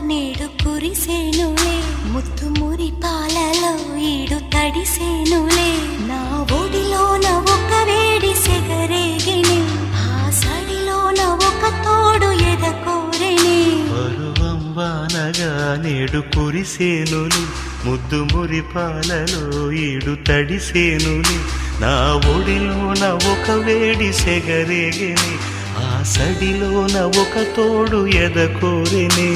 నేడు కురిసేనులే ముత్తు మురి పాలలో ఈడు తడిసేనులే నా ఒడిలోన ఒక వేడి సెగరేగిని ఆ సడిలోన ఒక తోడు ఎదకోరెని పరువం వానగా నేడు కురిసేనులే ముద్దు మురి పాలలో ఈడు తడిసేనులే నా ఒడిలోన ఒక వేడి సెగరేగిని ఆ సడిలోన ఒక తోడు ఎదకోరెని